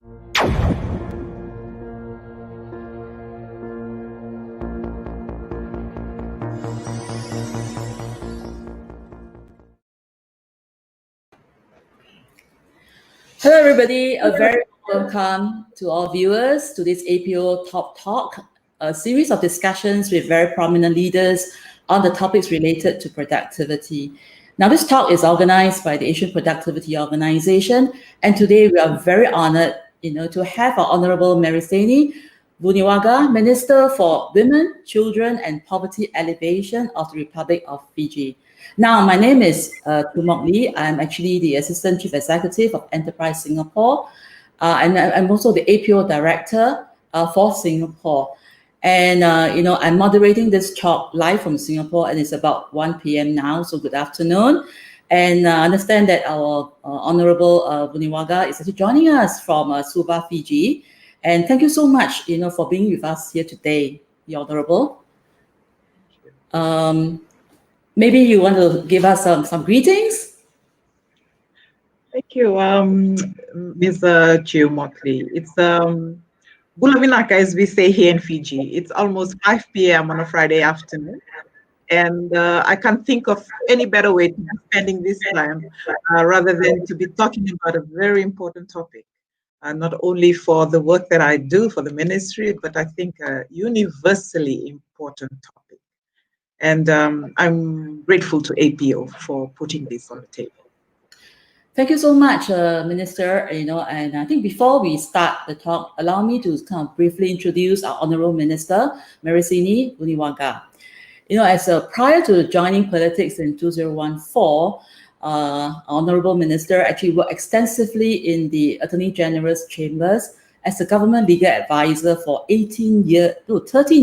Hello, everybody. A very welcome to all viewers to this APO Top Talk, a series of discussions with very prominent leaders on the topics related to productivity. Now, this talk is organized by the Asian Productivity Organization, and today we are very honored, to have our Honorable Meriseni Vuniwaqa, Minister for Women, Children, and Poverty Alleviation of the Republic of Fiji. Now, my name is Chew Mok Lee. I'm actually the Assistant Chief Executive of Enterprise Singapore, and I'm also the APO Director for Singapore. And, I'm moderating this talk live from Singapore, and it's about 1 p.m. now, so good afternoon. And I understand that our Honorable Vuniwaqa is actually joining us from Suva, Fiji. And thank you so much, for being with us here today, the Honorable. Maybe you want to give us some greetings? Thank you, Ms. Chew Mok Lee. It's Bulavinaka, as we say here in Fiji. It's almost 5 p.m. on a Friday afternoon. And I can't think of any better way to be spending this time rather than to be talking about a very important topic. Not only for the work that I do for the ministry, but I think a universally important topic. And I'm grateful to APO for putting this on the table. Thank you so much, Minister. And I think before we start the talk, allow me to kind of briefly introduce our Honorable Minister, Meriseni Vuniwaqa. As prior to joining politics in 2014, our Honorable Minister actually worked extensively in the Attorney General's chambers as a government legal advisor for 13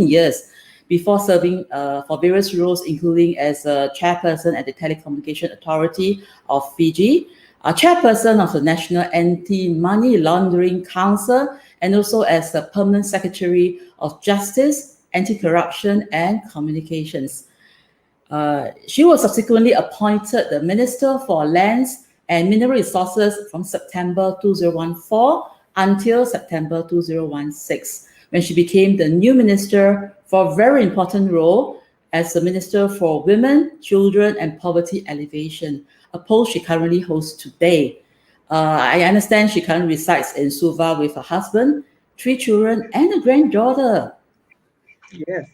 years before serving for various roles, including as a chairperson at the Telecommunication Authority of Fiji, a chairperson of the National Anti-Money Laundering Council, and also as the permanent secretary of Justice, Anti-Corruption and Communications. She was subsequently appointed the Minister for Lands and Mineral Resources from September 2014 until September 2016, when she became the new minister for a very important role as the Minister for Women, Children and Poverty Alleviation, a post she currently holds today. I understand she currently resides in Suva with her husband, 3 children and a granddaughter. Yes.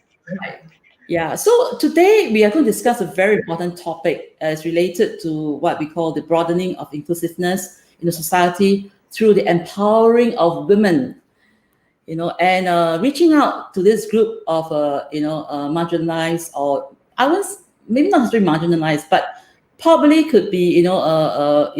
Yeah, so today we are going to discuss a very important topic as related to what we call the broadening of inclusiveness in the society through the empowering of women, and reaching out to this group of, marginalized, or I was maybe not necessarily marginalized, but probably could be, a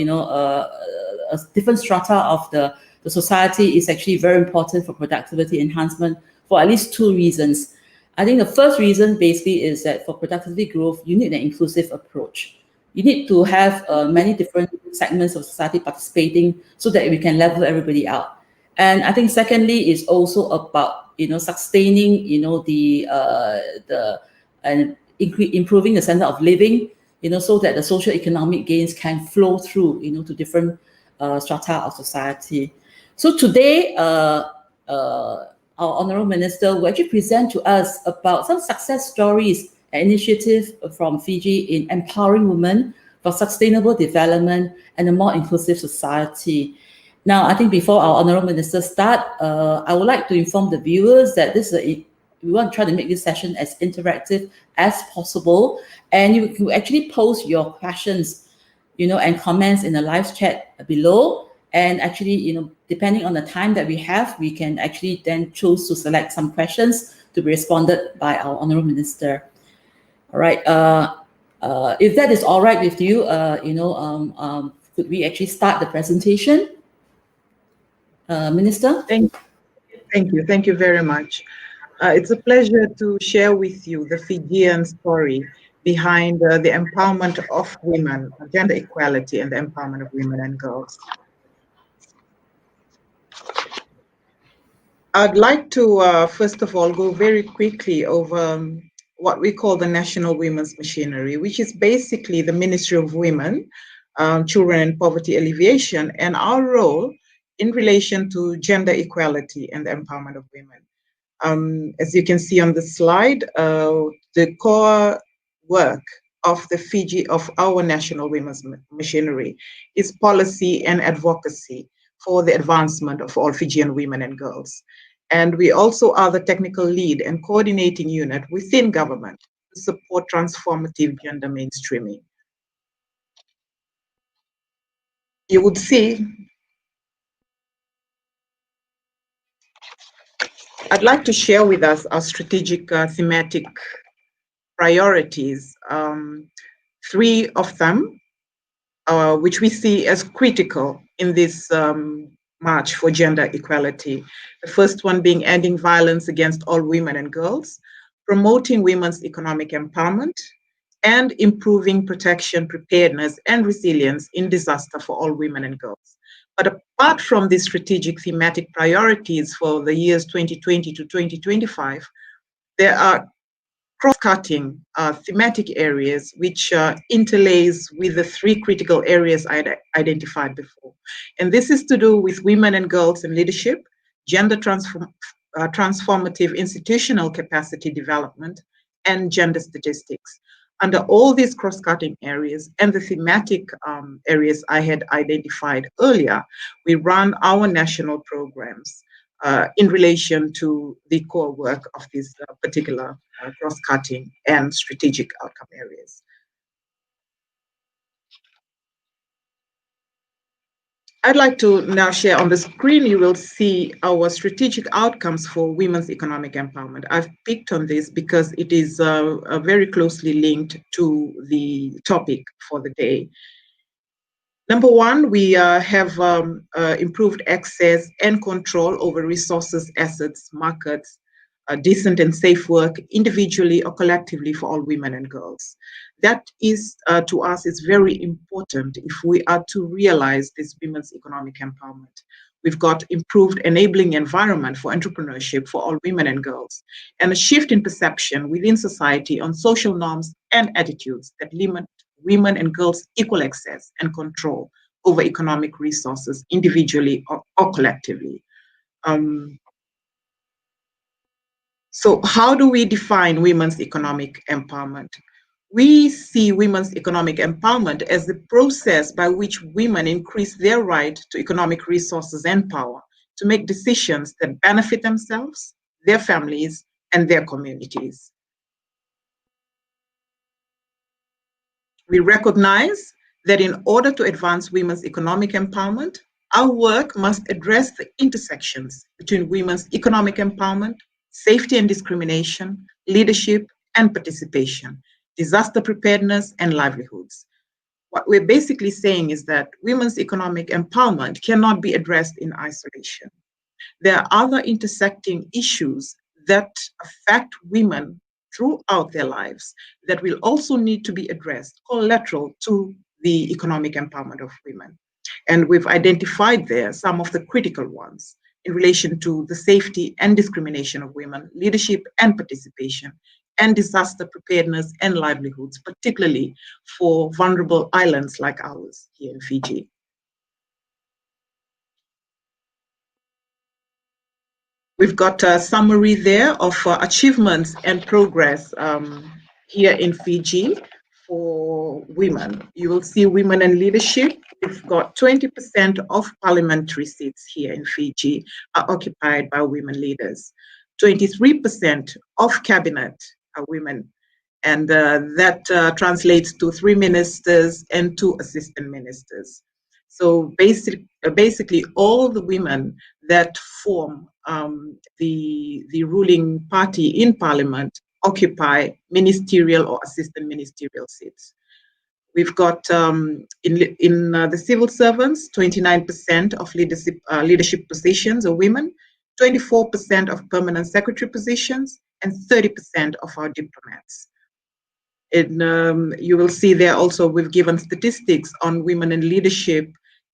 different strata of the society is actually very important for productivity enhancement for at least 2 reasons. I think the first reason basically is that for productivity growth, you need an inclusive approach. You need to have many different segments of society participating so that we can level everybody out. And I think secondly is also about, sustaining, improving the standard of living, so that the socioeconomic gains can flow through, to different strata of society. So today, our Honourable Minister will actually present to us about some success stories and initiatives from Fiji in empowering women for sustainable development and a more inclusive society. Now, I think before our Honourable Minister start, I would like to inform the viewers that we want to try to make this session as interactive as possible, and you can actually post your questions, and comments in the live chat below. And actually, depending on the time that we have, we can actually then choose to select some questions to be responded by our Honourable Minister. All right. If that is all right with you, could we actually start the presentation? Minister? Thank you. Thank you very much. It's a pleasure to share with you the Fijian story behind the empowerment of women, gender equality and the empowerment of women and girls. I'd like to, first of all, go very quickly over what we call the National Women's Machinery, which is basically the Ministry of Women, Children and Poverty Alleviation. And our role in relation to gender equality and the empowerment of women. As you can see on the slide, the core work of our national women's machinery is policy and advocacy for the advancement of all Fijian women and girls. And we also are the technical lead and coordinating unit within government to support transformative gender mainstreaming. You would see, I'd like to share with us our strategic thematic priorities, three of them, which we see as critical in this march for gender equality. The first one being ending violence against all women and girls, promoting women's economic empowerment, and improving protection, preparedness, and resilience in disaster for all women and girls. But apart from these strategic thematic priorities for the years 2020 to 2025, there are cross-cutting thematic areas which interlace with the three critical areas I identified before. And this is to do with women and girls in leadership, gender transformative institutional capacity development, and gender statistics. Under all these cross-cutting areas and the thematic areas I had identified earlier, we run our national programs in relation to the core work of these particular cross-cutting and strategic outcome areas. I'd like to now share on the screen, you will see our strategic outcomes for women's economic empowerment. I've picked on this because it is very closely linked to the topic for the day. Number one, we have improved access and control over resources, assets, markets, decent and safe work individually or collectively for all women and girls. That is, to us, is very important if we are to realize this women's economic empowerment. We've got improved enabling environment for entrepreneurship for all women and girls, and a shift in perception within society on social norms and attitudes that limit women and girls' equal access and control over economic resources individually or collectively. So how do we define women's economic empowerment? We see women's economic empowerment as the process by which women increase their right to economic resources and power to make decisions that benefit themselves, their families, and their communities. We recognize that in order to advance women's economic empowerment, our work must address the intersections between women's economic empowerment, safety and discrimination, leadership and participation, disaster preparedness, and livelihoods. What we're basically saying is that women's economic empowerment cannot be addressed in isolation. There are other intersecting issues that affect women throughout their lives that will also need to be addressed collateral to the economic empowerment of women. And we've identified there some of the critical ones in relation to the safety and discrimination of women, leadership and participation, and disaster preparedness and livelihoods, particularly for vulnerable islands like ours here in Fiji. We've got a summary there of achievements and progress here in Fiji for women. You will see women in leadership. We've got 20% of parliamentary seats here in Fiji are occupied by women leaders. 23% of cabinet are women. And that translates to 3 ministers and 2 assistant ministers. So basically all the women that form the ruling party in parliament occupy ministerial or assistant ministerial seats. We've got in the civil servants, 29% of leadership positions are women, 24% of permanent secretary positions, and 30% of our diplomats. And you will see there also we've given statistics on women in leadership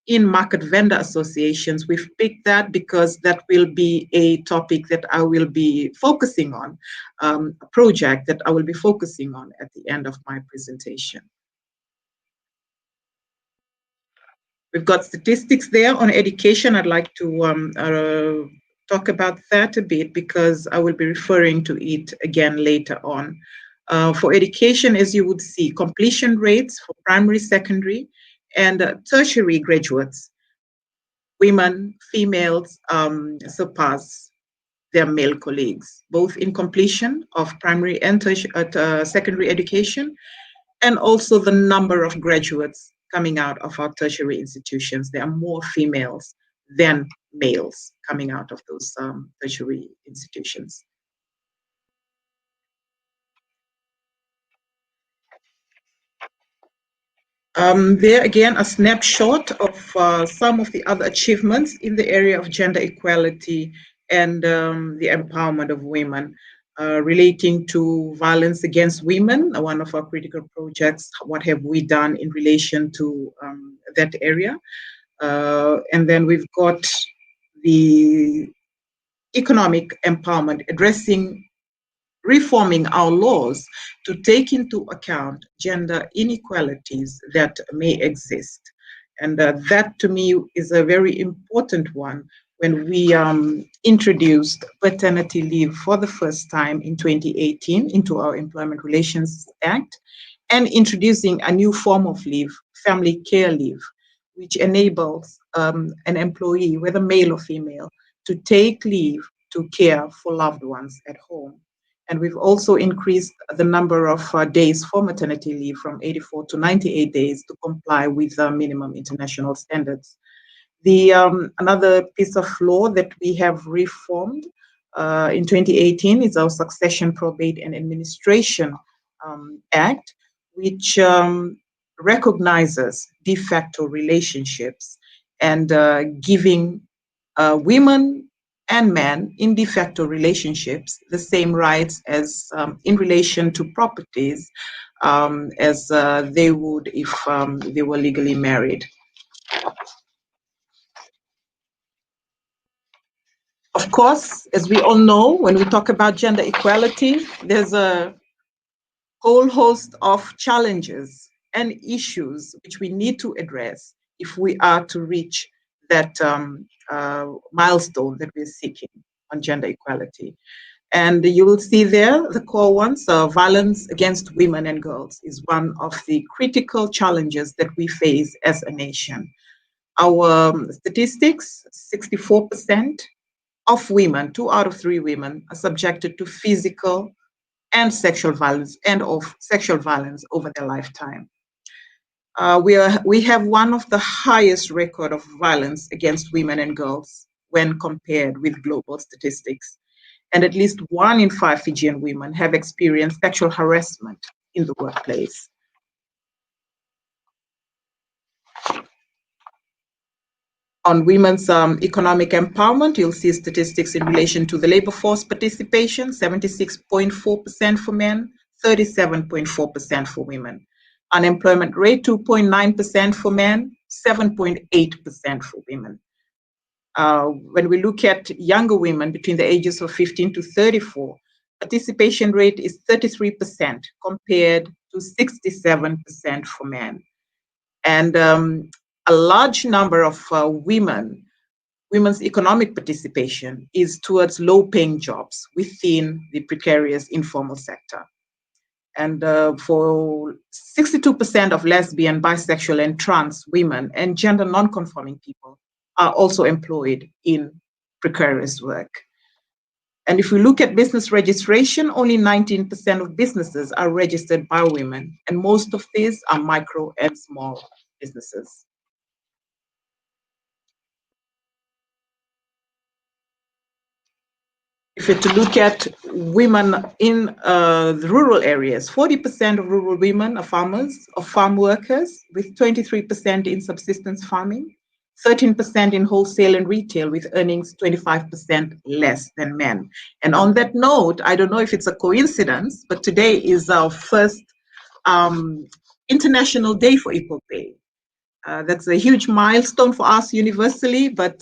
in market vendor associations. We've picked that because that will be a topic that I will be focusing on, a project that I will be focusing on at the end of my presentation. We've got statistics there on education. I'd like to talk about that a bit because I will be referring to it again later on. For education, as you would see, completion rates for primary, secondary, and tertiary graduates, women, females surpass their male colleagues, both in completion of primary and secondary education, and also the number of graduates coming out of our tertiary institutions. There are more females than males coming out of those tertiary institutions. There again, a snapshot of some of the other achievements in the area of gender equality and the empowerment of women. Relating to violence against women, one of our critical projects, what have we done in relation to that area? And then we've got the economic empowerment, addressing reforming our laws to take into account gender inequalities that may exist. And that to me is a very important one when we introduced paternity leave for the first time in 2018 into our Employment Relations Act, and introducing a new form of leave, family care leave, which enables an employee, whether male or female, to take leave to care for loved ones at home. And we've also increased the number of days for maternity leave from 84 to 98 days to comply with minimum international standards. The another piece of law that we have reformed in 2018 is our Succession, Probate and Administration Act, which recognizes de facto relationships and giving women and men in de facto relationships the same rights as in relation to properties as they would if they were legally married. Of course, as we all know, when we talk about gender equality, there's a whole host of challenges and issues which we need to address if we are to reach that milestone that we're seeking on gender equality. And you will see there the core ones. Violence against women and girls is one of the critical challenges that we face as a nation. Our statistics, 64% of women, 2 out of 3 women, are subjected to physical and sexual violence over their lifetime. We have one of the highest record of violence against women and girls when compared with global statistics. And at least 1 in 5 Fijian women have experienced sexual harassment in the workplace. On women's economic empowerment, you'll see statistics in relation to the labor force participation, 76.4% for men, 37.4% for women. Unemployment rate, 2.9% for men, 7.8% for women. When we look at younger women between the ages of 15 to 34, participation rate is 33% compared to 67% for men. And a large number of women's economic participation is towards low-paying jobs within the precarious informal sector. And for 62% of lesbian, bisexual, and trans women and gender non-conforming people are also employed in precarious work. And if we look at business registration, only 19% of businesses are registered by women, and most of these are micro and small businesses. If you're to look at women in the rural areas, 40% of rural women are farmers or farm workers, with 23% in subsistence farming, 13% in wholesale and retail, with earnings 25% less than men. And on that note, I don't know if it's a coincidence, but today is our first International Day for Equal Pay. That's a huge milestone for us universally, but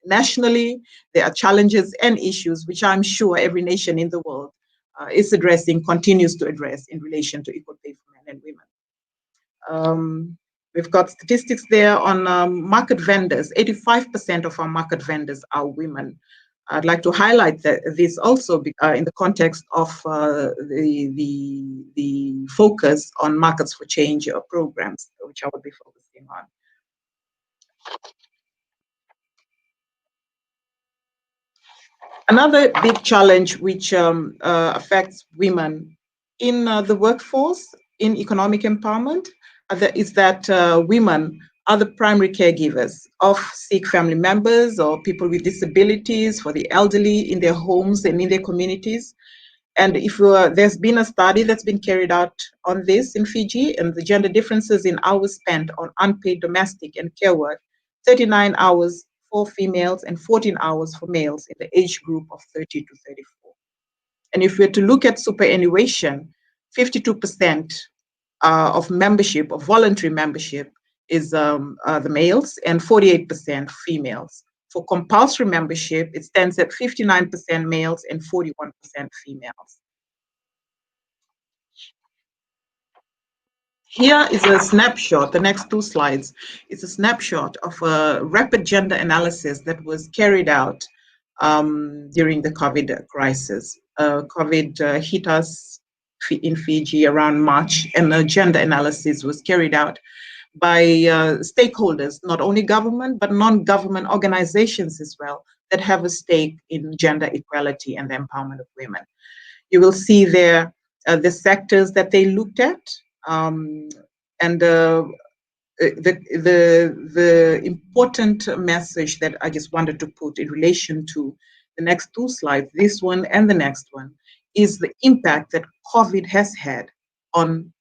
nationally, there are challenges and issues which I'm sure every nation in the world is addressing, continues to address in relation to equal pay for men and women. We've got statistics there on market vendors. 85% of our market vendors are women. I'd like to highlight this also in the context of the focus on markets for change programs, which I will be focusing on. Another big challenge which affects women in the workforce, in economic empowerment, is that women are the primary caregivers of sick family members or people with disabilities, for the elderly in their homes and in their communities. And if there's been a study that's been carried out on this in Fiji, and the gender differences in hours spent on unpaid domestic and care work, 39 hours for females and 14 hours for males in the age group of 30 to 34. And if we're to look at superannuation, 52% of membership, of voluntary membership, is the males and 48% females. For compulsory membership, it stands at 59% males and 41% females. Here is a snapshot, the next two slides. It's a snapshot of a rapid gender analysis that was carried out during the COVID crisis. COVID hit us in Fiji around March, and a gender analysis was carried out by stakeholders, not only government, but non-government organizations as well, that have a stake in gender equality and the empowerment of women. You will see there the sectors that they looked at, and the important message that I just wanted to put in relation to the next two slides, this one and the next one, is the impact that COVID has had on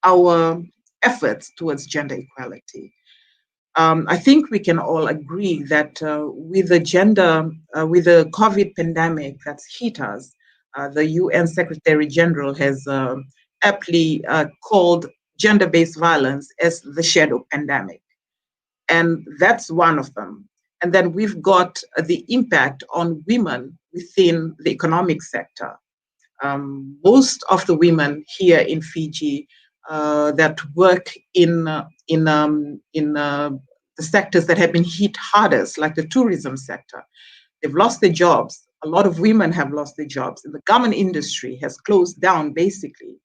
our efforts towards gender equality. I think we can all agree that with the COVID pandemic that's hit us, the UN Secretary General has aptly called gender-based violence as the shadow pandemic. And that's one of them. And then we've got the impact on women within the economic sector. Most of the women here in Fiji that work in the sectors that have been hit hardest, like the tourism sector, they've lost their jobs. A lot of women have lost their jobs. And the garment industry has closed down, basically.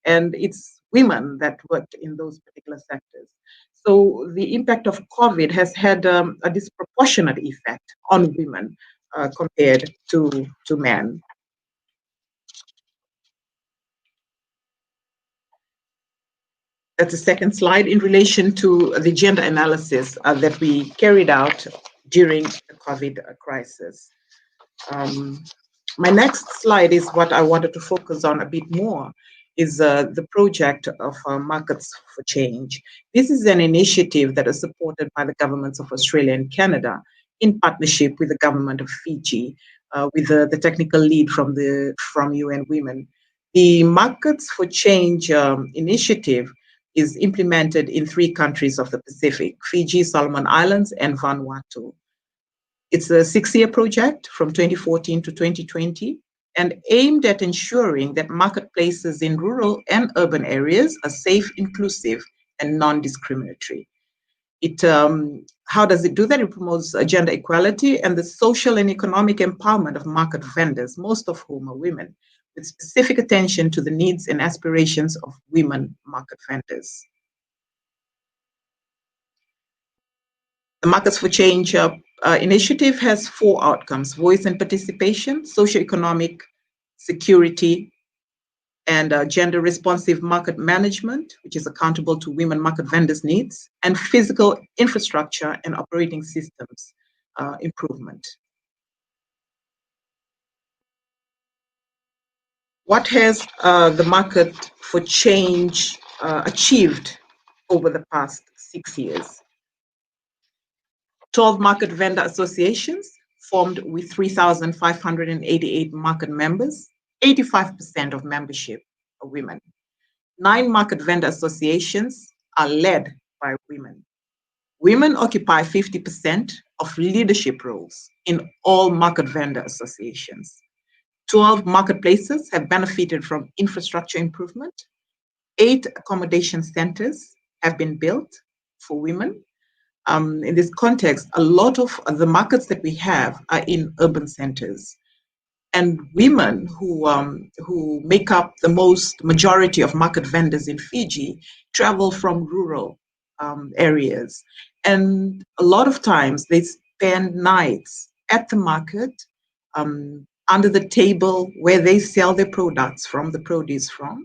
And it's women that worked in those particular sectors. So the impact of COVID has had a disproportionate effect on women compared to men. That's the second slide in relation to the gender analysis that we carried out during the COVID crisis. My next slide is what I wanted to focus on a bit more, is the project of Markets for Change. This is an initiative that is supported by the governments of Australia and Canada in partnership with the government of Fiji, with the technical lead from UN Women. The Markets for Change initiative is implemented in 3 countries of the Pacific: Fiji, Solomon Islands, and Vanuatu. It's a 6-year project from 2014 to 2020 and aimed at ensuring that marketplaces in rural and urban areas are safe, inclusive, and non-discriminatory. How does it do that? It promotes gender equality and the social and economic empowerment of market vendors, most of whom are women, with specific attention to the needs and aspirations of women market vendors. The Markets for Change initiative has 4 outcomes: voice and participation, socioeconomic security, and gender responsive market management, which is accountable to women market vendors' needs, and physical infrastructure and operating systems improvement. What has the Market for Change achieved over the past 6 years? 12 market vendor associations formed with 3,588 market members. 85% of membership are women. 9 market vendor associations are led by women. Women occupy 50% of leadership roles in all market vendor associations. 12 marketplaces have benefited from infrastructure improvement. 8 accommodation centers have been built. for women. In this context, a lot of the markets that we have are in urban centers. And women who make up the majority of market vendors in Fiji travel from rural areas. And a lot of times they spend nights at the market, under the table where they sell their products from, the produce from,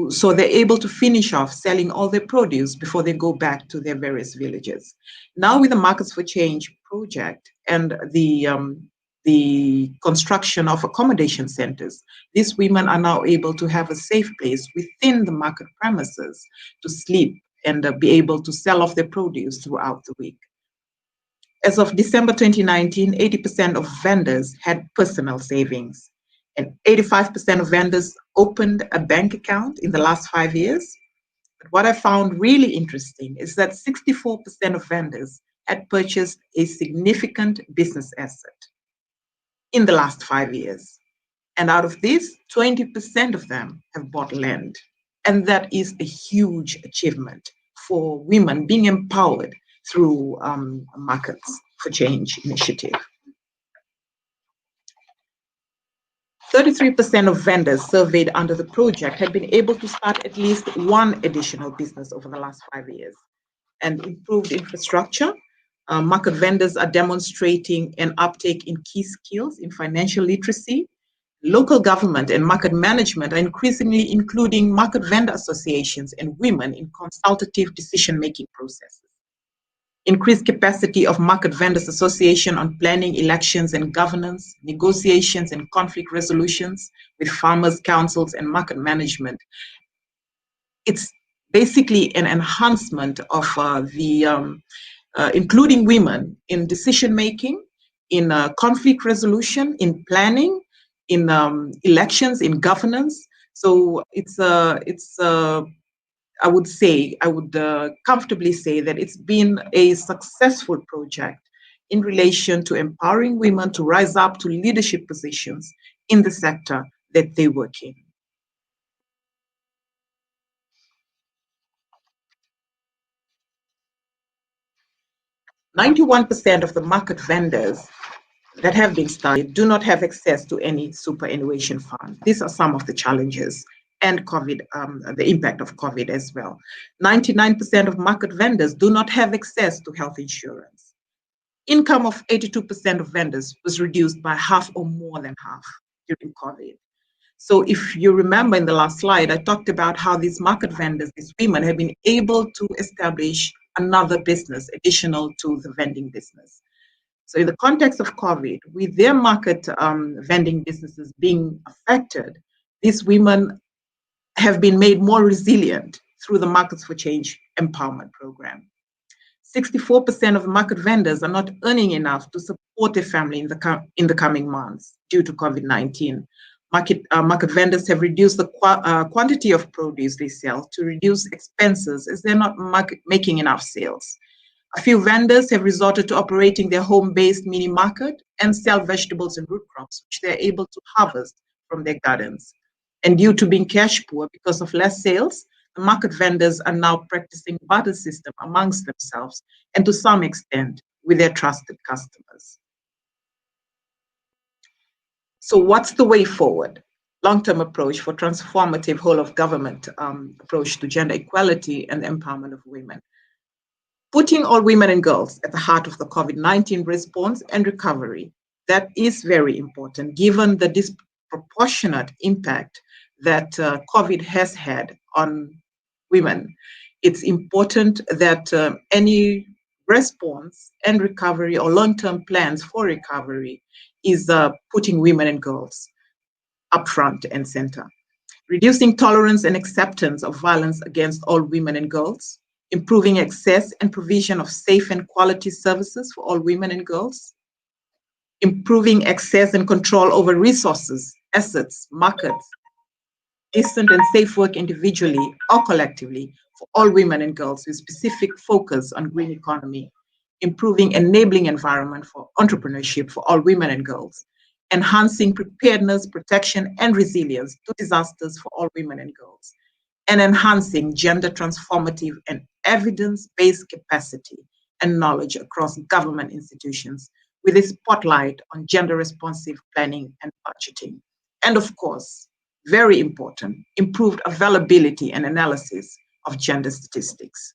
so they're able to finish off selling all their produce before they go back to their various villages. Now with the Markets for Change project and the construction of accommodation centers, these women are now able to have a safe place within the market premises to sleep and be able to sell off their produce throughout the week. As of December 2019, 80% of vendors had personal savings, and 85% of vendors opened a bank account in the last 5 years. But what I found really interesting is that 64% of vendors had purchased a significant business asset in the last 5 years. And out of this, 20% of them have bought land. And that is a huge achievement for women being empowered through Markets for Change initiative. 33% of vendors surveyed under the project had been able to start at least one additional business over the last 5 years. And improved infrastructure, market vendors are demonstrating an uptake in key skills in financial literacy. Local government and market management are increasingly including market vendor associations and women in consultative decision-making processes. Increased capacity of Market Vendors Association on planning, elections and governance, negotiations and conflict resolutions with farmers, councils and market management. It's basically an enhancement of including women in decision-making, in conflict resolution, in planning, in elections, in governance. So I would comfortably say that it's been a successful project in relation to empowering women to rise up to leadership positions in the sector that they work in. "91% of the market vendors that have been studied do not have access to any superannuation fund." These are some of the challenges, and COVID, the impact of COVID as well. 99% of market vendors do not have access to health insurance. Income of 82% of vendors was reduced by half or more than half during COVID. So if you remember in the last slide, I talked about how these market vendors, these women, have been able to establish another business additional to the vending business. So in the context of COVID, with their market vending businesses being affected, these women have been made more resilient through the Markets for Change empowerment program. 64% of market vendors are not earning enough to support their family in the coming months due to COVID-19. Market vendors have reduced the quantity of produce they sell to reduce expenses as they're not making enough sales. A few vendors have resorted to operating their home-based mini market and sell vegetables and root crops, which they're able to harvest from their gardens. And due to being cash poor because of less sales, the market vendors are now practicing barter system amongst themselves and to some extent with their trusted customers. So what's the way forward? Long-term approach for transformative whole-of-government approach to gender equality and the empowerment of women. Putting all women and girls at the heart of the COVID-19 response and recovery. That is very important given the disproportionate impact that COVID has had on women. It's important that any response and recovery or long-term plans for recovery is putting women and girls up front and center. Reducing tolerance and acceptance of violence against all women and girls. Improving access and provision of safe and quality services for all women and girls. Improving access and control over resources, assets, markets, decent and safe work individually or collectively for all women and girls with specific focus on green economy. Improving enabling environment for entrepreneurship for all women and girls. Enhancing preparedness, protection, and resilience to disasters for all women and girls. and enhancing gender transformative and evidence-based capacity and knowledge across government institutions with a spotlight on gender-responsive planning and budgeting. And of course, very important, improved availability and analysis of gender statistics.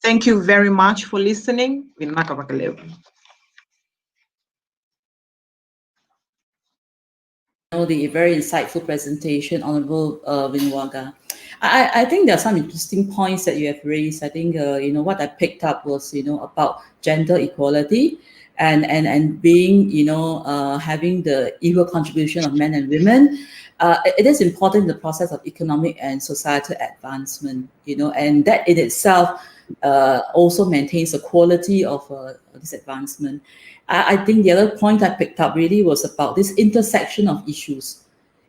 Thank you very much for listening. The very insightful presentation, Honorable Vuniwaqa. I think there are some interesting points that you have raised. I think what I picked up was about gender equality and being having the equal contribution of men and women. It is important in the process of economic and societal advancement. And that in itself also maintains the quality of this advancement. I think the other point I picked up really was about this intersection of issues,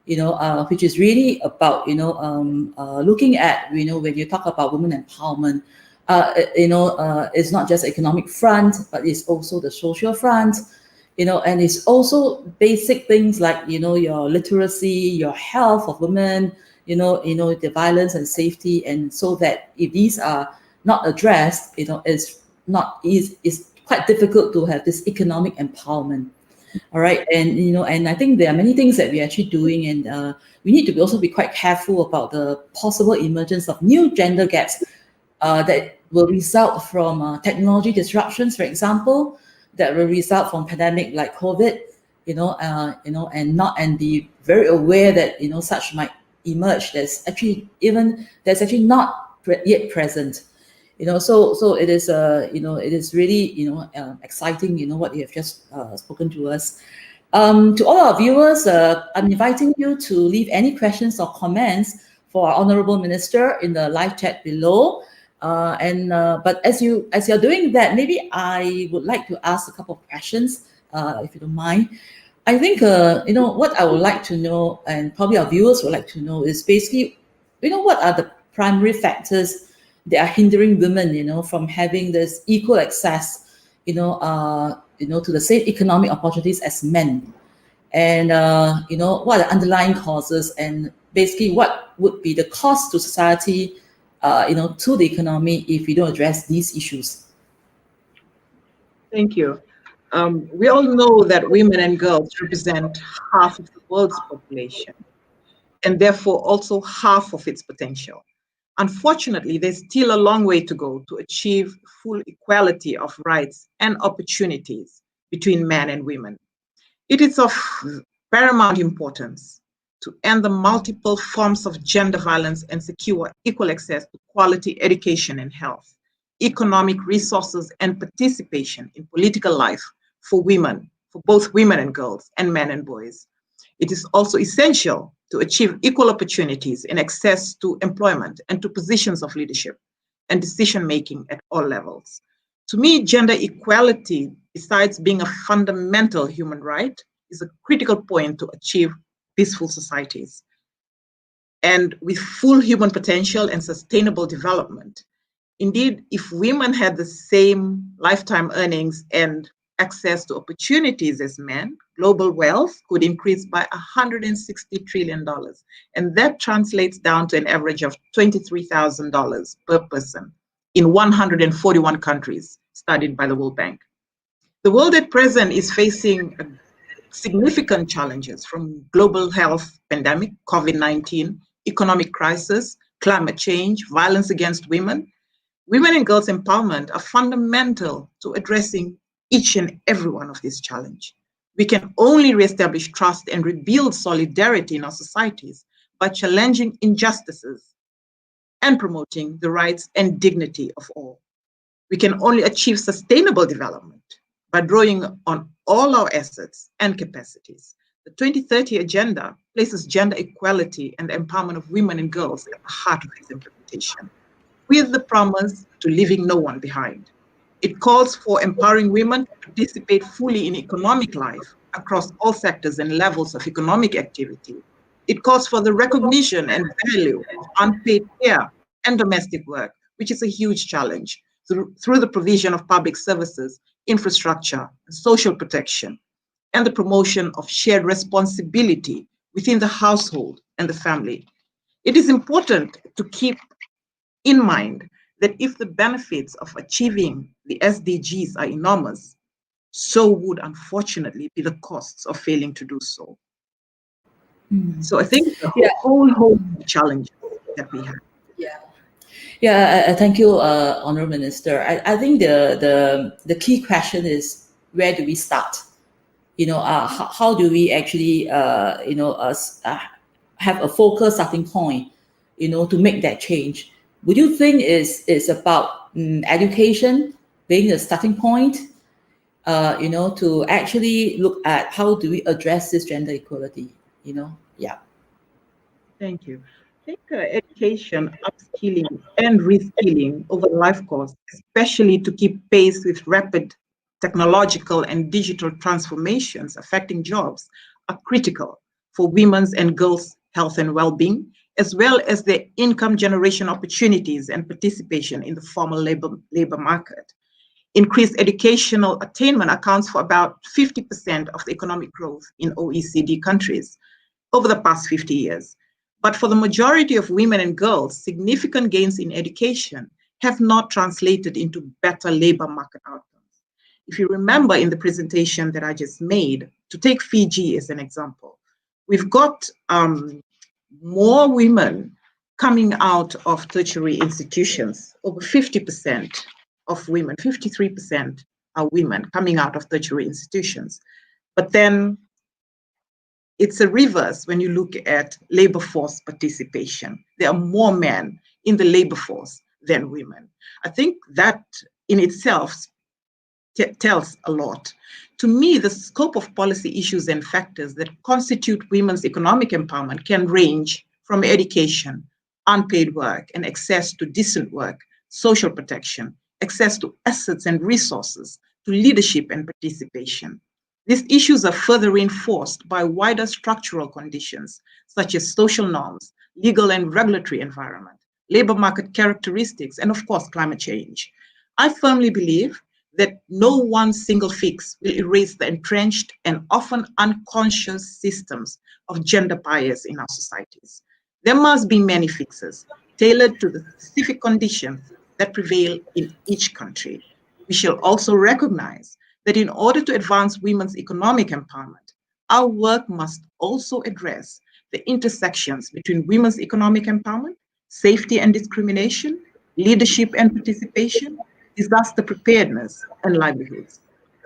which is really about, looking at, when you talk about women empowerment, it's not just economic front, but it's also the social front, and it's also basic things like, your literacy, your health of women, the violence and safety. And so that if these are not addressed, it's quite difficult to have this economic empowerment. All right. And I think there are many things that we're actually doing, and we need to also be quite careful about the possible emergence of new gender gaps that will result from technology disruptions, for example, that will result from pandemic like COVID, and be very aware that, such might emerge. That's actually not yet present. So it is it is really exciting, what you have just spoken to us. To all our viewers, I'm inviting you to leave any questions or comments for our Honourable Minister in the live chat below. But as you're doing that, maybe I would like to ask a couple of questions, if you don't mind. I think what I would like to know, and probably our viewers would like to know, is basically, what are the primary factors that are hindering women, from having this equal access, to the same economic opportunities as men, and what are the underlying causes, and basically what would be the cost to society, to the economy if we don't address these issues. Thank you. We all know that women and girls represent half of the world's population, and therefore also half of its potential. Unfortunately, there's still a long way to go to achieve full equality of rights and opportunities between men and women. It is of paramount importance to end the multiple forms of gender violence and secure equal access to quality education and health, economic resources, and participation in political life for women, for both women and girls, and men and boys. It is also essential to achieve equal opportunities in access to employment and to positions of leadership and decision-making at all levels. To me, gender equality, besides being a fundamental human right, is a critical point to achieve peaceful societies. And with full human potential and sustainable development. Indeed, if women had the same lifetime earnings and access to opportunities as men, global wealth could increase by $160 trillion. And that translates down to an average of $23,000 per person in 141 countries studied by the World Bank. The world at present is facing significant challenges from global health pandemic, COVID-19, economic crisis, climate change, violence against women. Women and girls empowerment are fundamental to addressing each and every one of these challenges. We can only reestablish trust and rebuild solidarity in our societies by challenging injustices and promoting the rights and dignity of all. We can only achieve sustainable development by drawing on all our assets and capacities. The 2030 Agenda places gender equality and the empowerment of women and girls at the heart of its implementation, with the promise to leaving no one behind. It calls for empowering women to participate fully in economic life across all sectors and levels of economic activity. It calls for the recognition and value of unpaid care and domestic work, which is a huge challenge, through the provision of public services, infrastructure, and social protection, and the promotion of shared responsibility within the household and the family. It is important to keep in mind that if the benefits of achieving the SDGs are enormous, so would unfortunately be the costs of failing to do so. So I think the Yeah. whole host of challenges that we have. Yeah. Yeah, thank you, Honourable Minister. I think the key question is, where do we start? How do we actually, have a focused starting point, to make that change? Would you think is about education being the starting point, to actually look at how do we address this gender equality? Yeah. Thank you. I think education, upskilling, and reskilling over the life course, especially to keep pace with rapid technological and digital transformations affecting jobs, are critical for women's and girls' health and well-being, as well as their income generation opportunities and participation in the formal labor market. Increased educational attainment accounts for about 50% of the economic growth in OECD countries over the past 50 years. But for the majority of women and girls, significant gains in education have not translated into better labor market outcomes. If you remember in the presentation that I just made, to take Fiji as an example, we've got more women coming out of tertiary institutions. Over 50% of women, 53% are women coming out of tertiary institutions. But then it's a reverse when you look at labor force participation. There are more men in the labor force than women. I think that in itself tells a lot. To me, the scope of policy issues and factors that constitute women's economic empowerment can range from education, unpaid work, and access to decent work, social protection, access to assets and resources, to leadership and participation. These issues are further reinforced by wider structural conditions, such as social norms, legal and regulatory environment, labor market characteristics, and of course, climate change. I firmly believe that no one single fix will erase the entrenched and often unconscious systems of gender bias in our societies. There must be many fixes tailored to the specific conditions that prevail in each country. We shall also recognize that in order to advance women's economic empowerment, our work must also address the intersections between women's economic empowerment, safety and discrimination, leadership and participation, disaster preparedness, and livelihoods.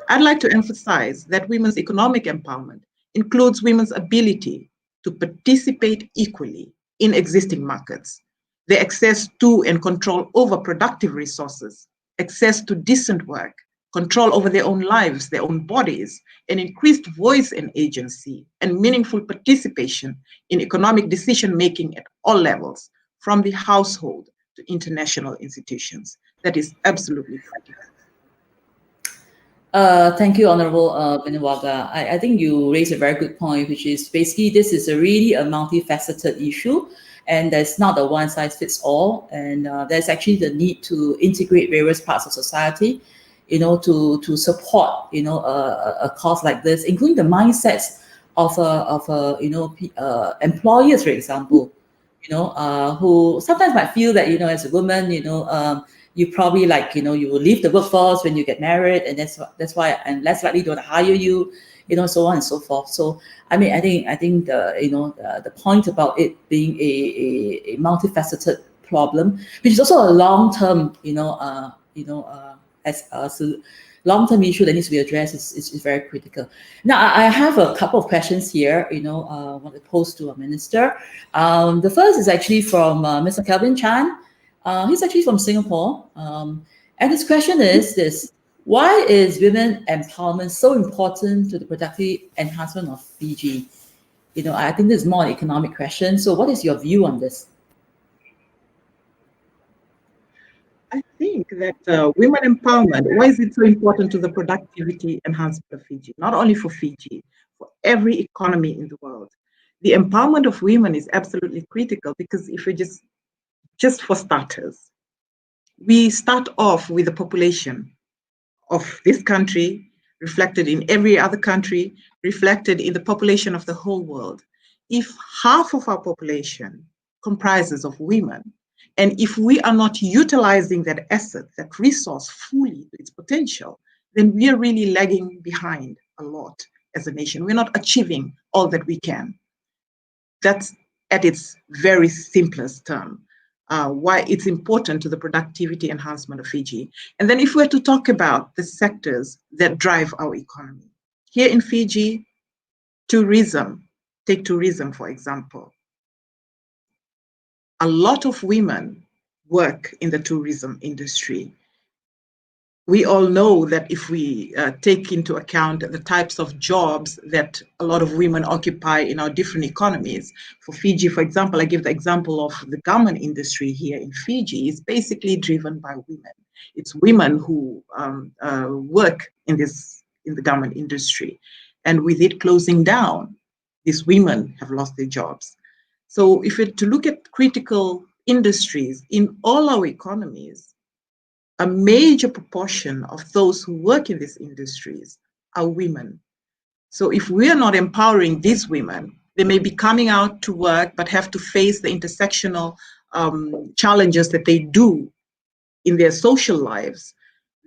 I'd like to emphasize that women's economic empowerment includes women's ability to participate equally in existing markets, their access to and control over productive resources, access to decent work, control over their own lives, their own bodies, and increased voice and agency and meaningful participation in economic decision making at all levels, from the household to international institutions. That is absolutely critical. Thank you, Honorable Vuniwaqa. I think you raised a very good point, which is basically this is really a multifaceted issue, and there's not a one size fits all. And there's actually the need to integrate various parts of society, to support a cause like this, including the mindsets of employers, for example, who sometimes might feel that as a woman, you probably you will leave the workforce when you get married, and that's why and less likely to hire you, so on and so forth. So I mean, I think the point about it being a multifaceted problem, which is also a long term as a long-term issue that needs to be addressed, is very critical. Now, I have a couple of questions here, I want to pose to a minister. The first is actually from Mr. Kelvin Chan. He's actually from Singapore. And his question is this: why is women empowerment so important to the productive enhancement of Fiji? I think this is more an economic question. So what is your view on this? I think that women empowerment, why is it so important to the productivity enhancement of Fiji? Not only for Fiji, for every economy in the world. The empowerment of women is absolutely critical, because if we just for starters, we start off with the population of this country, reflected in every other country, reflected in the population of the whole world. If half of our population comprises of women. And if we are not utilizing that asset, that resource fully to its potential, then we are really lagging behind a lot as a nation. We're not achieving all that we can. That's at its very simplest term. Why it's important to the productivity enhancement of Fiji. And then if we're to talk about the sectors that drive our economy, here in Fiji, tourism, take tourism for example. A lot of women work in the tourism industry. We all know that if we take into account the types of jobs that a lot of women occupy in our different economies. For Fiji, for example, I give the example of the garment industry here in Fiji is basically driven by women. It's women who work in the garment industry. And with it closing down, these women have lost their jobs. So if we're to look at critical industries in all our economies, a major proportion of those who work in these industries are women. So if we are not empowering these women, they may be coming out to work but have to face the intersectional challenges that they do in their social lives.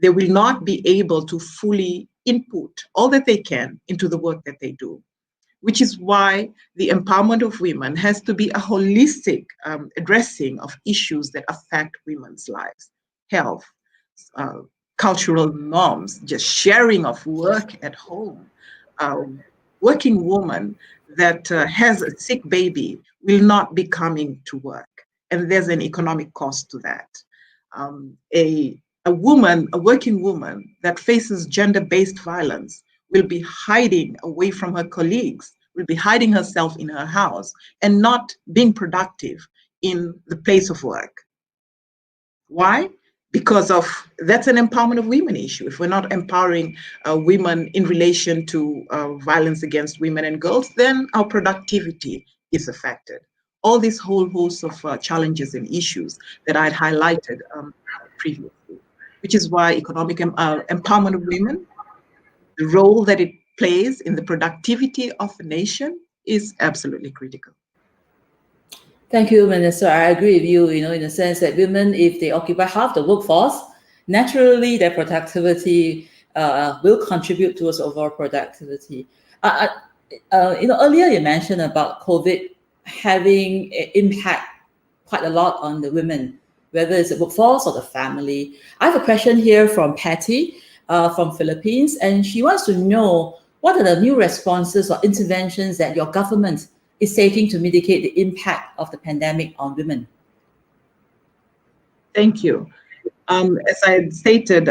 They will not be able to fully input all that they can into the work that they do, which is why the empowerment of women has to be a holistic addressing of issues that affect women's lives, health, cultural norms, just sharing of work at home. Working woman that has a sick baby will not be coming to work, and there's an economic cost to that. A working woman that faces gender-based violence will be hiding away from her colleagues, will be hiding herself in her house and not being productive in the place of work. Why? Because of that's an empowerment of women issue. If we're not empowering women in relation to violence against women and girls, then our productivity is affected. All this whole host of challenges and issues that I'd highlighted previously, which is why economic empowerment of women, the role that it plays in the productivity of the nation is absolutely critical. Thank you, Minister. I agree with you, in the sense that women, if they occupy half the workforce, naturally their productivity will contribute towards overall productivity. Earlier you mentioned about COVID having an impact quite a lot on the women, whether it's the workforce or the family. I have a question here from Patty from Philippines, and she wants to know what are the new responses or interventions that your government is taking to mitigate the impact of the pandemic on women? Thank you. As I had stated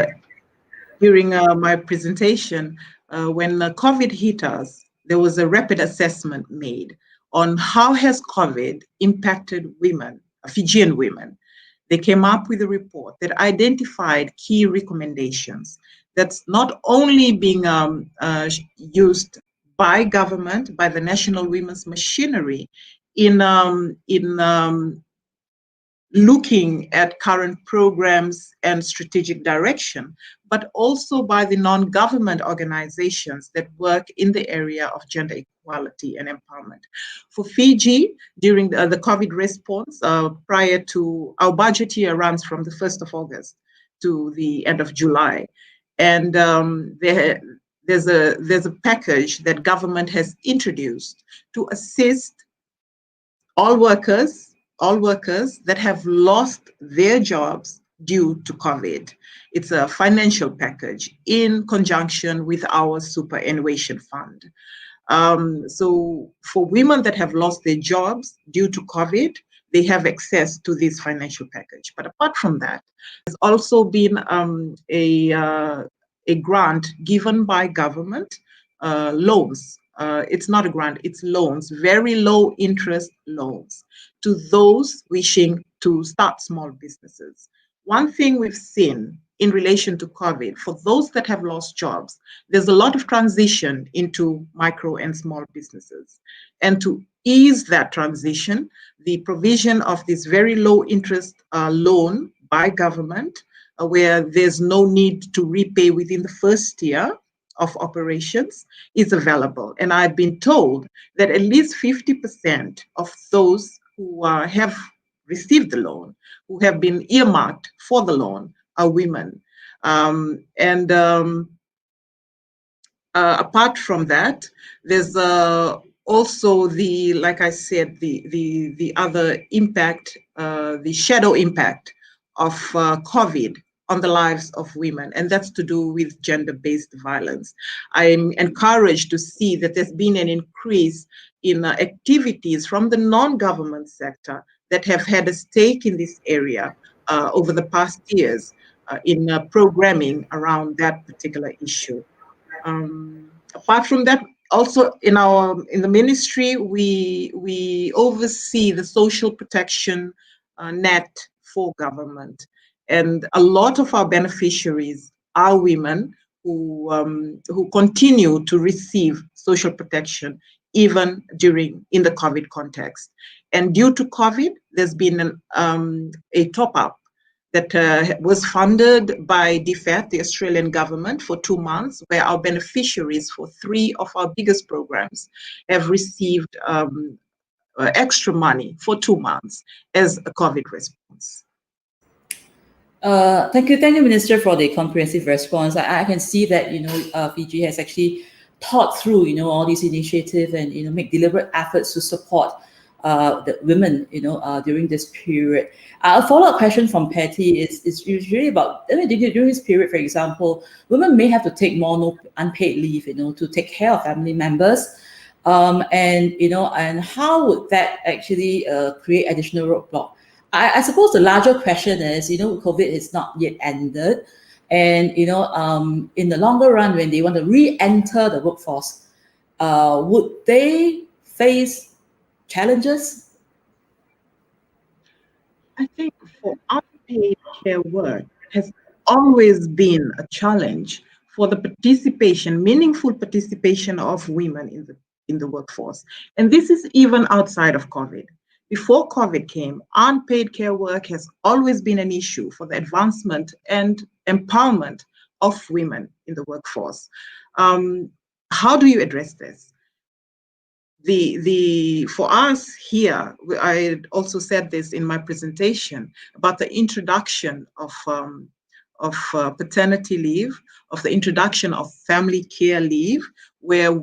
during my presentation, when COVID hit us, there was a rapid assessment made on how has COVID impacted women, Fijian women. They came up with a report that identified key recommendations that's not only being used by government, by the National Women's Machinery in looking at current programs and strategic direction, but also by the non-government organizations that work in the area of gender equality and empowerment. For Fiji, during the COVID response, prior to our budget year runs from the 1st of August to the end of July. And there's a package that government has introduced to assist all workers that have lost their jobs due to COVID. It's a financial package in conjunction with our superannuation fund. So for women that have lost their jobs due to COVID, they have access to this financial package. But apart from that, there's also been a grant given by government, loans. It's not a grant, it's loans, very low interest loans to those wishing to start small businesses. One thing we've seen in relation to COVID, for those that have lost jobs, there's a lot of transition into micro and small businesses. And to ease that transition, the provision of this very low interest loan by government, where there's no need to repay within the first year of operations, is available. And I've been told that at least 50% of those who have received the loan, who have been earmarked for the loan, are women. Apart from that, there's also the, like I said, the other impact, the shadow impact of COVID on the lives of women, and that's to do with gender-based violence. I'm encouraged to see that there's been an increase in activities from the non-government sector that have had a stake in this area over the past years in programming around that particular issue. Apart from that, also in the ministry, we oversee the social protection net for government, and a lot of our beneficiaries are women who continue to receive social protection even in the COVID context. And due to COVID, there's been a top up that was funded by DFAT, the Australian government, for 2 months, where our beneficiaries for 3 of our biggest programs have received extra money for 2 months as a COVID response. Thank you, Minister, for the comprehensive response. I can see that Fiji has actually thought through all these initiatives and make deliberate efforts to support the women during this period. A follow-up question from Patty is usually about, during this period, for example, women may have to take more unpaid leave to take care of family members, and how would that actually create additional roadblock? I suppose the larger question is, COVID is not yet ended, and in the longer run, when they want to re-enter the workforce, would they face challenges? I think for unpaid care work has always been a challenge for the meaningful participation of women in the workforce. And this is even outside of COVID. Before COVID came, unpaid care work has always been an issue for the advancement and empowerment of women in the workforce. How do you address this? For us here, I also said this in my presentation about the introduction of paternity leave, of the introduction of family care leave, where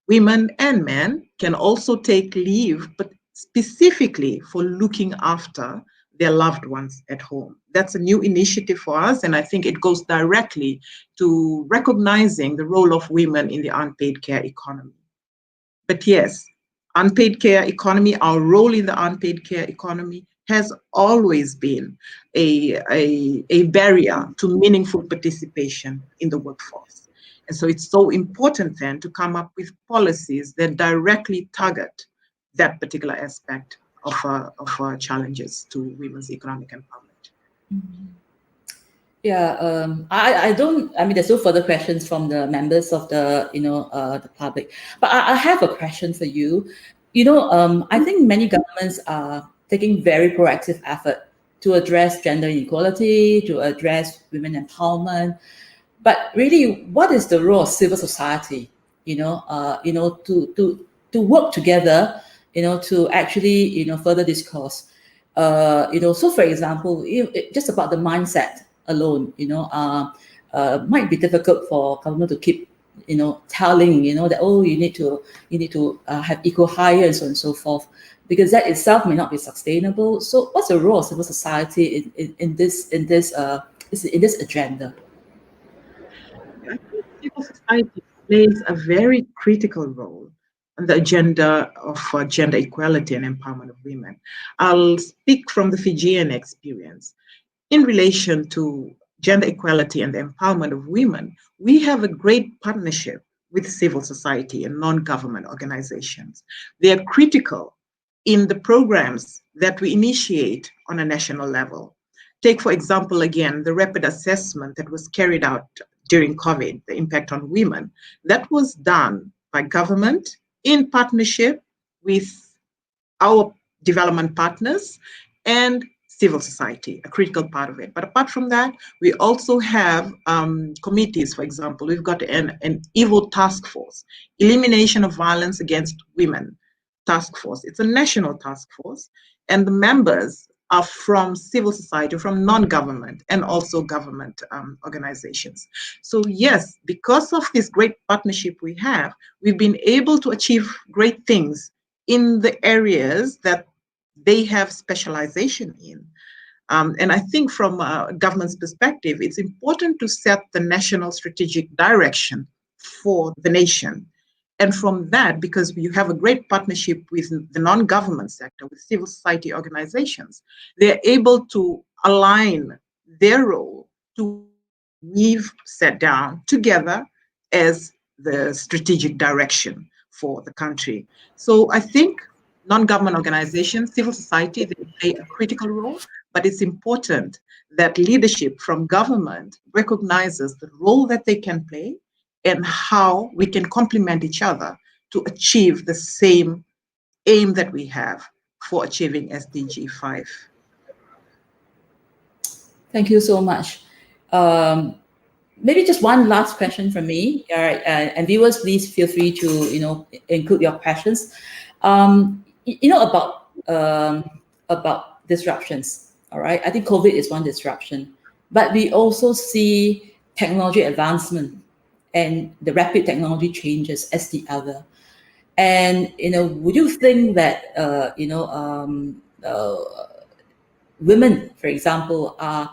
women and men can also take leave, but specifically for looking after their loved ones at home. That's a new initiative for us, and I think it goes directly to recognizing the role of women in the unpaid care economy. But yes, unpaid care economy, our role in the unpaid care economy has always been a barrier to meaningful participation in the workforce. And so it's so important then to come up with policies that directly target that particular aspect of challenges to women's economic empowerment. Mm-hmm. Yeah, there's no further questions from the members of the, the public. But I have a question for you. I think many governments are taking very proactive effort to address gender inequality, to address women empowerment. But really, what is the role of civil society, to work together, to actually, further discourse? So for example, just about the mindset alone, might be difficult for government to keep, telling, that, oh, you need to have equal hire and so on and so forth, because that itself may not be sustainable. So what's the role of civil society in this agenda? I think civil society plays a very critical role on the agenda of gender equality and empowerment of women. I'll speak from the Fijian experience. In relation to gender equality and the empowerment of women, we have a great partnership with civil society and non-government organizations. They are critical in the programs that we initiate on a national level. Take, for example, again, the rapid assessment that was carried out during COVID, the impact on women. That was done by government in partnership with our development partners and civil society, a critical part of it. But apart from that, we also have committees. For example, we've got an EVO task force, elimination of violence against women. task force. It's a national task force, and the members are from civil society, from non-government, and also government organizations. So yes, because of this great partnership we have, we've been able to achieve great things in the areas that they have specialization in. And I think from a government's perspective, it's important to set the national strategic direction for the nation. And from that, because you have a great partnership with the non-government sector, with civil society organizations, they're able to align their role to what we've set down together as the strategic direction for the country. So I think non-government organizations, civil society, they play a critical role, but it's important that leadership from government recognizes the role that they can play and how we can complement each other to achieve the same aim that we have for achieving SDG 5. Thank you so much. Maybe just one last question from me. All right, and viewers, please feel free to include your questions. About disruptions. All right, I think COVID is one disruption, but we also see technology advancement and the rapid technology changes as the other. And would you think that women, for example, are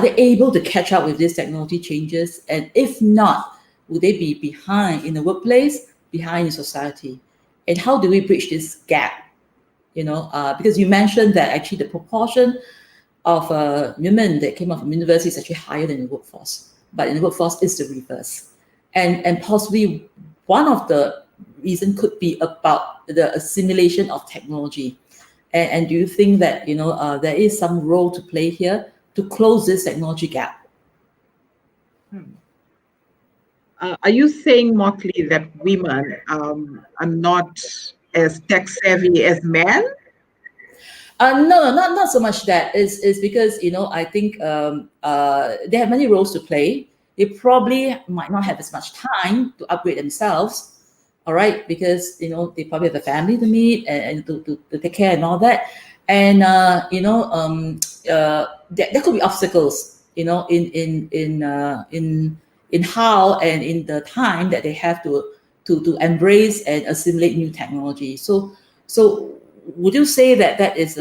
they able to catch up with these technology changes? And if not, would they be behind in the workplace, behind in society? And how do we bridge this gap? Because you mentioned that actually the proportion of women that came out from university is actually higher than the workforce, but in the workforce it's the reverse. And possibly one of the reasons could be about the assimilation of technology. And do you think that there is some role to play here to close this technology gap? Are you saying, Mok Lee, that women are not as tech savvy as men? No, not so much that. Is because I think they have many roles to play. They probably might not have as much time to upgrade themselves. All right, because they probably have a family to meet and to take care and all that. And there could be obstacles, in how and in the time that they have to embrace and assimilate new technology. So would you say that is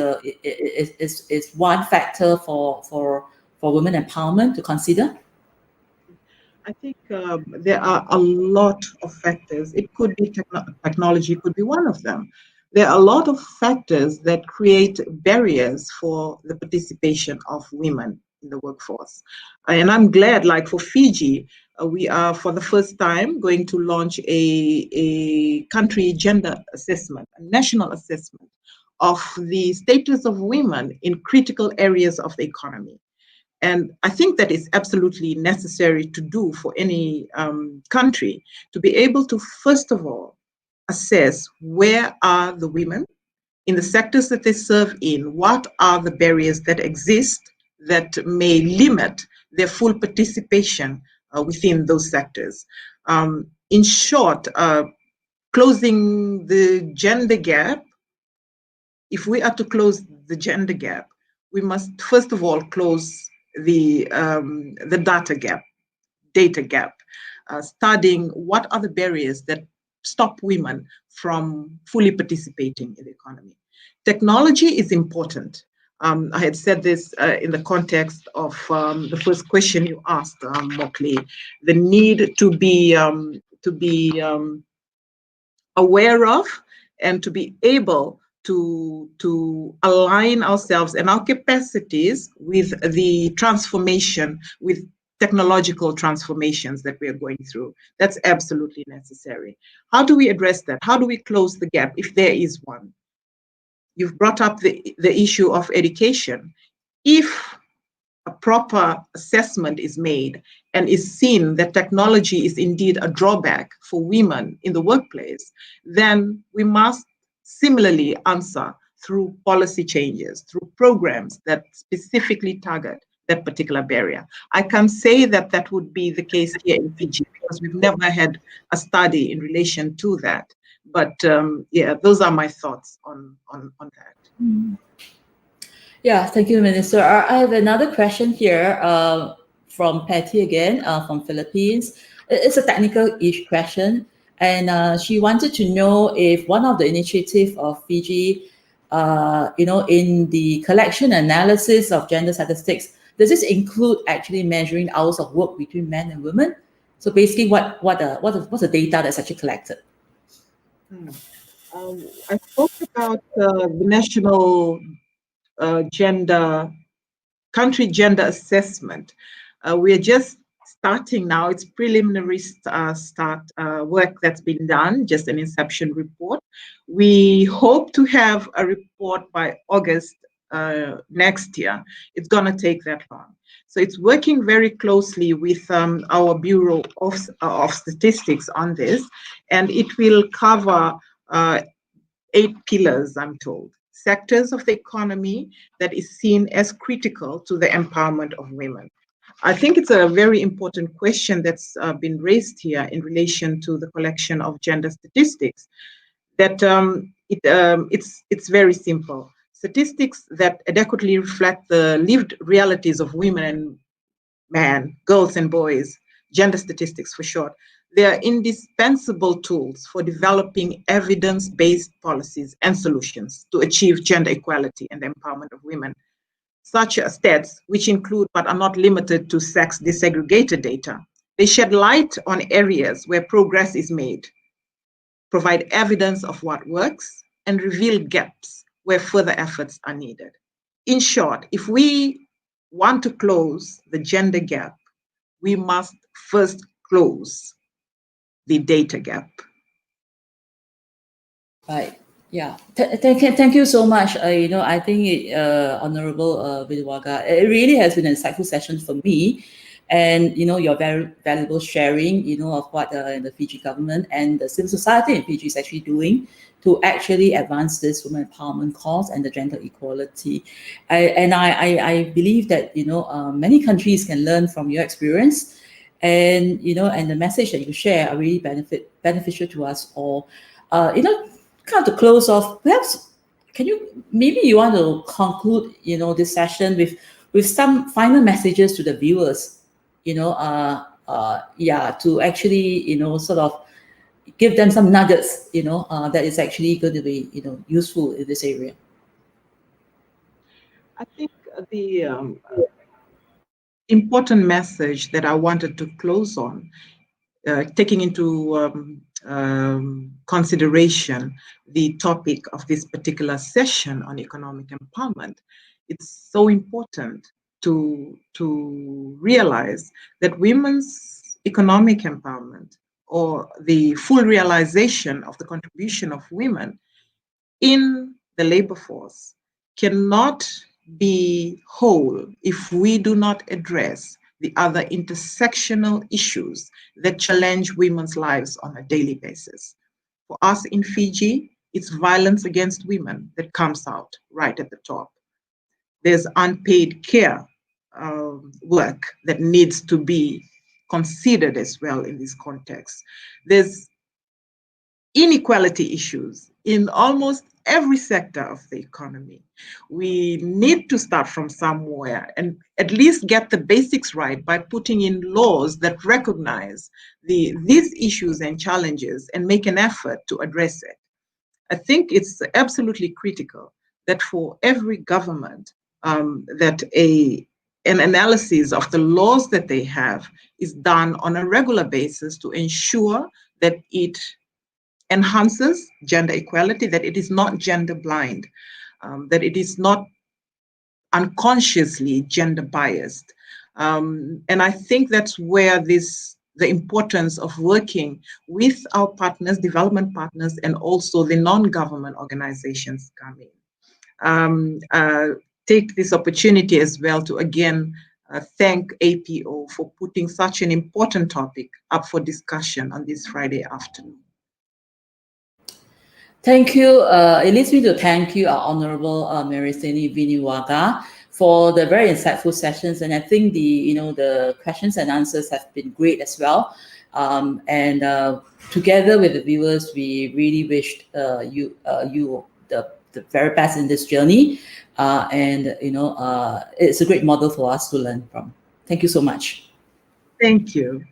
one factor for women empowerment to consider? I think there are a lot of factors. It could be technology, could be one of them. There are a lot of factors that create barriers for the participation of women in the workforce. And I'm glad, like for Fiji, we are for the first time going to launch a country gender assessment, a national assessment of the status of women in critical areas of the economy. And I think that is absolutely necessary to do for any country, to be able to, first of all, assess where are the women in the sectors that they serve in, what are the barriers that exist that may limit their full participation within those sectors. In short, closing the gender gap, if we are to close the gender gap, we must first of all close the data gap, studying what are the barriers that stop women from fully participating in the economy. Technology is important. I had said this in the context of the first question you asked, Mok Lee, the need to be aware of and to be able to align ourselves and our capacities with the transformation, with technological transformations that we are going through. That's absolutely necessary. How do we address that? How do we close the gap, if there is one? You've brought up the issue of education. If a proper assessment is made and is seen that technology is indeed a drawback for women in the workplace, then we must similarly answer through policy changes, through programs that specifically target that particular barrier. I can't say that that would be the case here in Fiji because we've never had a study in relation to that. But yeah, those are my thoughts on that. Yeah, thank you, Minister. I have another question here from Patty again, from Philippines. It's a technical-ish question, and she wanted to know if one of the initiative of Fiji, in the collection analysis of gender statistics, does this include actually measuring hours of work between men and women? So basically, what's the data that's actually collected? I spoke about the national country gender assessment. We are just starting now. It's preliminary work that's been done, just an inception report. We hope to have a report by August next year. It's going to take that long. So it's working very closely with our Bureau of Statistics on this, and it will cover 8 pillars, I'm told. Sectors of the economy that is seen as critical to the empowerment of women. I think it's a very important question that's been raised here in relation to the collection of gender statistics. That it's very simple. Statistics that adequately reflect the lived realities of women and men, girls and boys, gender statistics for short. They are indispensable tools for developing evidence-based policies and solutions to achieve gender equality and the empowerment of women. Such stats, which include but are not limited to sex disaggregated data, they shed light on areas where progress is made, provide evidence of what works, and reveal gaps where further efforts are needed. In short, if we want to close the gender gap, we must first close the data gap. Right. Yeah. Thank you so much. I think Honorable Vuniwaqa, it really has been an insightful session for me, and your very valuable sharing, of what the Fiji government and the civil society in Fiji is actually doing to actually advance this women empowerment cause and the gender equality. I believe that many countries can learn from your experience, and and the message that you share are really beneficial to us all. Kind of to close off, perhaps maybe you want to conclude this session with some final messages to the viewers, to actually sort of give them some nuggets, that is actually going to be useful in this area. I think the important message that I wanted to close on, taking into consideration the topic of this particular session on economic empowerment, it's so important to realize that women's economic empowerment, or the full realization of the contribution of women in the labor force, cannot be whole if we do not address the other intersectional issues that challenge women's lives on a daily basis. For us in Fiji, it's violence against women that comes out right at the top. There's unpaid care work that needs to be considered as well in this context. There's inequality issues in almost every sector of the economy. We need to start from somewhere and at least get the basics right by putting in laws that recognize these issues and challenges and make an effort to address it. I think it's absolutely critical that for every government, that an analysis of the laws that they have is done on a regular basis to ensure that it enhances gender equality, that it is not gender blind, that it is not unconsciously gender biased. And I think that's where the importance of working with our partners, development partners, and also the non-government organizations come in. Take this opportunity as well to again thank APO for putting such an important topic up for discussion on this Friday afternoon. Thank you. It leads me to thank you, our Honorable Merisini Vuniwaqa, for the very insightful sessions, and I think the questions and answers have been great as well. And together with the viewers, we really wished you the very best in this journey. And it's a great model for us to learn from. Thank you so much. Thank you.